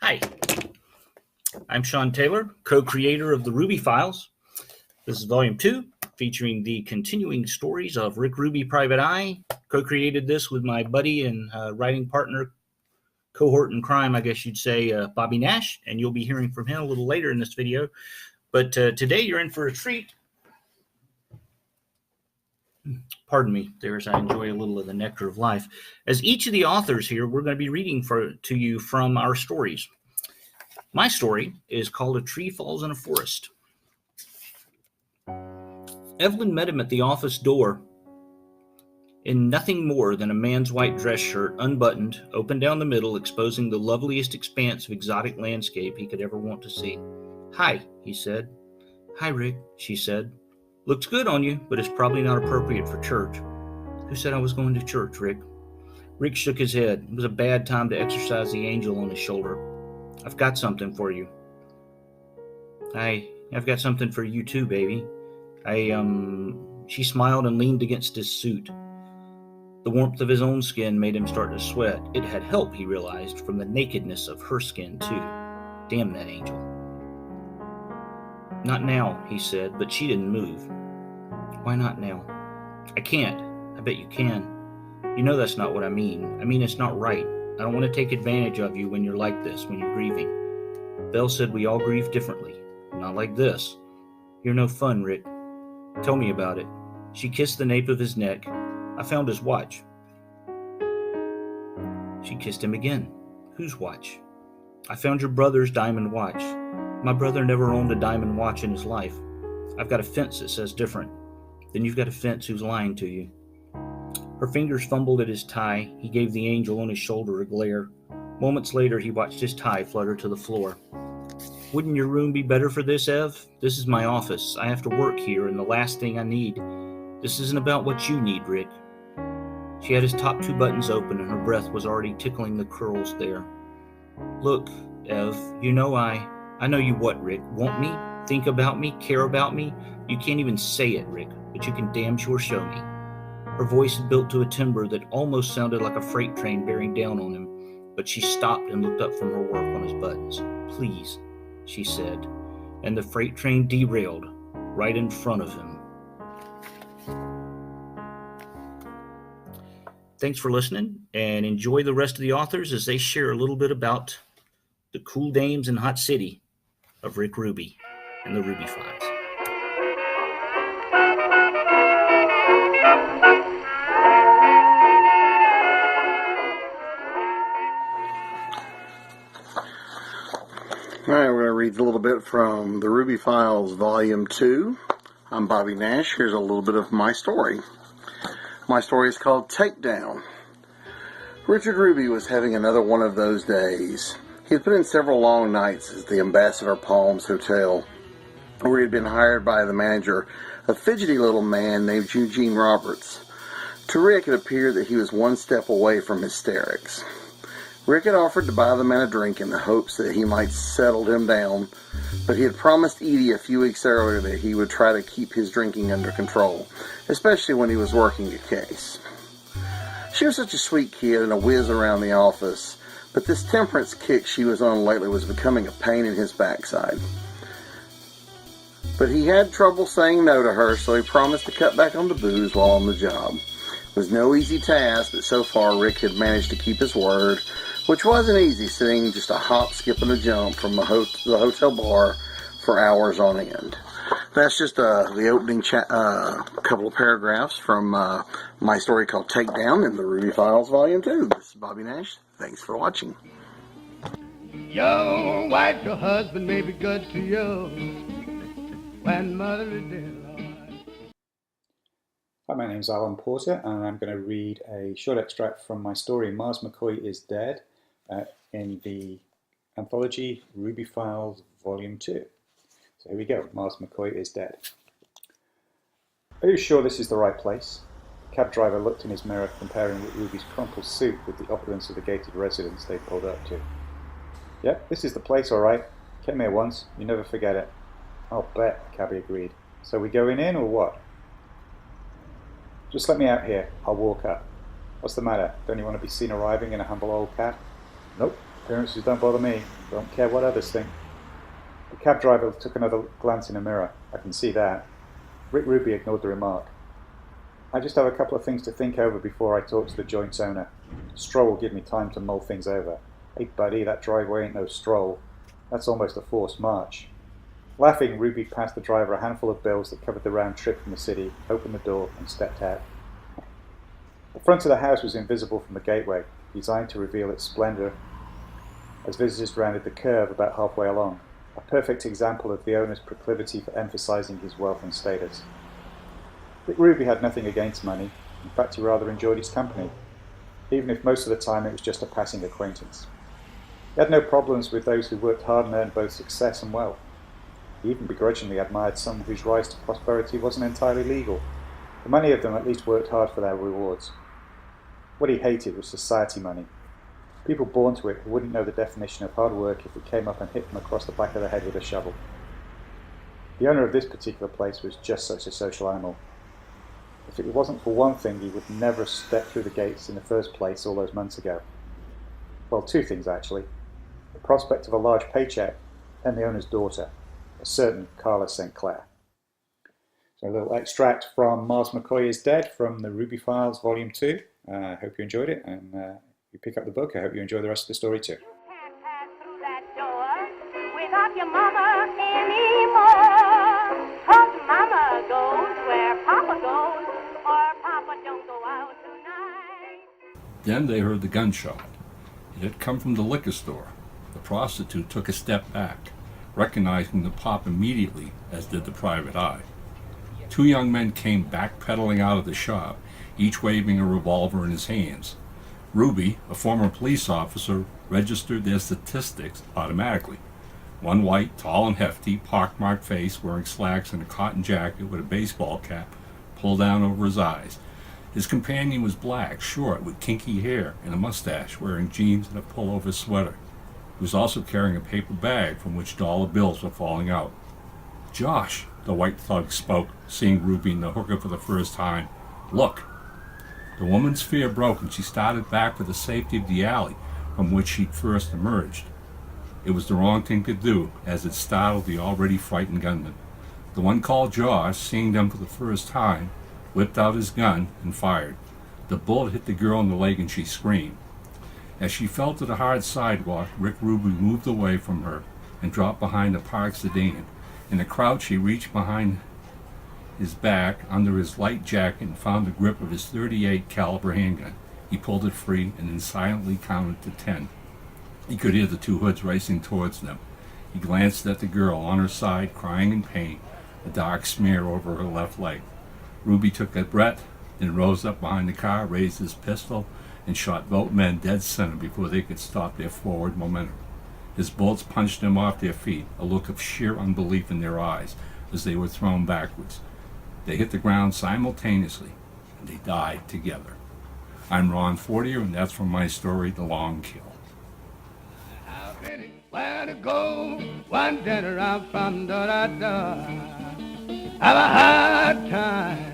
Hi, I'm Sean Taylor, co-creator of the Ruby Files. This is Volume 2, featuring the continuing stories of Rick Ruby Private Eye. Co-created this with my buddy and writing partner, cohort in crime, I guess you'd say, Bobby Nash, and you'll be hearing from him a little later in this video. But today you're in for a treat. Pardon me, there as I enjoy a little of the nectar of life. As each of the authors here, we're going to be reading to you from our stories. My story is called A Tree Falls in a Forest. Evelyn met him at the office door in nothing more than a man's white dress shirt, unbuttoned, open down the middle, exposing the loveliest expanse of exotic landscape he could ever want to see. "Hi," he said. "Hi, Rick," she said. "Looks good on you, but it's probably not appropriate for church." "Who said I was going to church, Rick?" Rick shook his head. It was a bad time to exercise the angel on his shoulder. "I've got something for you." I've got something for you too, baby. She smiled and leaned against his suit. The warmth of his own skin made him start to sweat. It had helped, he realized, from the nakedness of her skin too. Damn that angel. "Not now," he said, but she didn't move. "Why not now?" "I can't." "I bet you can." "You know that's not what I mean. I mean it's not right. I don't want to take advantage of you when you're like this, when you're grieving. Belle said we all grieve differently. Not like this. You're no fun, Rick. Tell me about it." She kissed the nape of his neck. "I found his watch." She kissed him again. "Whose watch?" "I found your brother's diamond watch." "My brother never owned a diamond watch in his life." "I've got a fence that says different." "Then you've got a fence who's lying to you." Her fingers fumbled at his tie. He gave the angel on his shoulder a glare. Moments later, he watched his tie flutter to the floor. "Wouldn't your room be better for this, Ev? This is my office. I have to work here, and the last thing I need. This isn't about what you need, Rick." She had his top two buttons open, and her breath was already tickling the curls there. "Look, Ev, you know I know you what, Rick? Want me? Think about me? Care about me? You can't even say it, Rick, but you can damn sure show me." Her voice had built to a timbre that almost sounded like a freight train bearing down on him, but she stopped and looked up from her work on his buttons. "Please," she said, and the freight train derailed right in front of him. Thanks for listening, and enjoy the rest of the authors as they share a little bit about the cool dames and hot city of Rick Ruby and the Ruby Files. All right, we're going to read a little bit from the Ruby Files, Volume 2. I'm Bobby Nash. Here's a little bit of my story. My story is called Takedown. Richard Ruby was having another one of those days. He had put in several long nights at the Ambassador Palms Hotel, where he had been hired by the manager, a fidgety little man named Eugene Roberts. To Rick, it appeared that he was one step away from hysterics. Rick had offered to buy the man a drink in the hopes that he might settle him down, but he had promised Edie a few weeks earlier that he would try to keep his drinking under control, especially when he was working a case. She was such a sweet kid and a whiz around the office, but this temperance kick she was on lately was becoming a pain in his backside. But he had trouble saying no to her, so he promised to cut back on the booze while on the job. It was no easy task, but so far Rick had managed to keep his word, which wasn't easy, sitting just a hop, skip, and a jump from the hotel bar for hours on end. That's just the opening couple of paragraphs from my story called Takedown in the Ruby Files Volume 2. This is Bobby Nash. Thanks for watching. Your wife, your husband may be good to you when mother is dead. Hi, my name is Alan Porter, and I'm going to read a short extract from my story Mars McCoy is Dead in the anthology Ruby Files Volume 2. So here we go. Mars McCoy is dead. "Are you sure this is the right place?" The cab driver looked in his mirror, comparing Ruby's crumpled suit with the opulence of the gated residence they pulled up to. "Yep, this is the place, all right. Came here once. You never forget it." "I'll bet," the cabbie agreed. "So we going in or what?" "Just let me out here. I'll walk up." "What's the matter? Don't you want to be seen arriving in a humble old cab?" "Nope. Appearances don't bother me. Don't care what others think. The cab driver took another glance in a mirror. I can see that. Rick Ruby ignored the remark. I just have a couple of things to think over before I talk to the joint's owner. Stroll will give me time to mull things over. Hey buddy, that driveway ain't no stroll. That's almost a forced march. Laughing, Ruby passed the driver a handful of bills that covered the round trip from the city, opened the door, and stepped out. The front of the house was invisible from the gateway, designed to reveal its splendor as visitors rounded the curve about halfway along, a perfect example of the owner's proclivity for emphasizing his wealth and status. Rick Ruby had nothing against money. In fact, he rather enjoyed his company, even if most of the time it was just a passing acquaintance. He had no problems with those who worked hard and earned both success and wealth. He even begrudgingly admired some whose rise to prosperity wasn't entirely legal, but many of them at least worked hard for their rewards. What he hated was society money. People born to it who wouldn't know the definition of hard work if it came up and hit them across the back of the head with a shovel. The owner of this particular place was just such a social animal. If it wasn't for one thing, he would never have stepped through the gates in the first place all those months ago. Well, two things actually. The prospect of a large paycheck and the owner's daughter, a certain Carla St. Clair. So a little extract from Mars McCoy is Dead from the Ruby Files Volume 2. I hope you enjoyed it, and you pick up the book. I hope you enjoy the rest of the story too. You can't pass through that door without your mama anymore. 'Cause mama goes where papa goes, or papa don't go out tonight. Then they heard the gunshot. It had come from the liquor store. The prostitute took a step back, recognizing the pop immediately, as did the private eye. Two young men came backpedaling out of the shop, each waving a revolver in his hands. Ruby, a former police officer, registered their statistics automatically. One white, tall and hefty, pockmarked face wearing slacks and a cotton jacket with a baseball cap pulled down over his eyes. His companion was black, short, with kinky hair and a mustache, wearing jeans and a pullover sweater. He was also carrying a paper bag from which dollar bills were falling out. "Josh," the white thug spoke, seeing Ruby and the hooker for the first time. "Look." The woman's fear broke and she started back for the safety of the alley from which she'd first emerged. It was the wrong thing to do, as it startled the already frightened gunman. The one called Josh, seeing them for the first time, whipped out his gun and fired. The bullet hit the girl in the leg and she screamed. As she fell to the hard sidewalk, Rick Ruby moved away from her and dropped behind a parked sedan. In a crouch, he reached behind his back under his light jacket and found the grip of his .38 caliber handgun. He pulled it free and then silently counted to 10. He could hear the two hoods racing towards them. He glanced at the girl on her side, crying in pain, a dark smear over her left leg. Ruby took a breath, then rose up behind the car, raised his pistol, and shot both men dead center before they could stop their forward momentum. His bullets punched them off their feet, a look of sheer unbelief in their eyes as they were thrown backwards. They hit the ground simultaneously, and they died together. I'm Ron Fortier, and that's from my story, The Long Kill. How many where to go? One dinner out from da da da. Have a hard time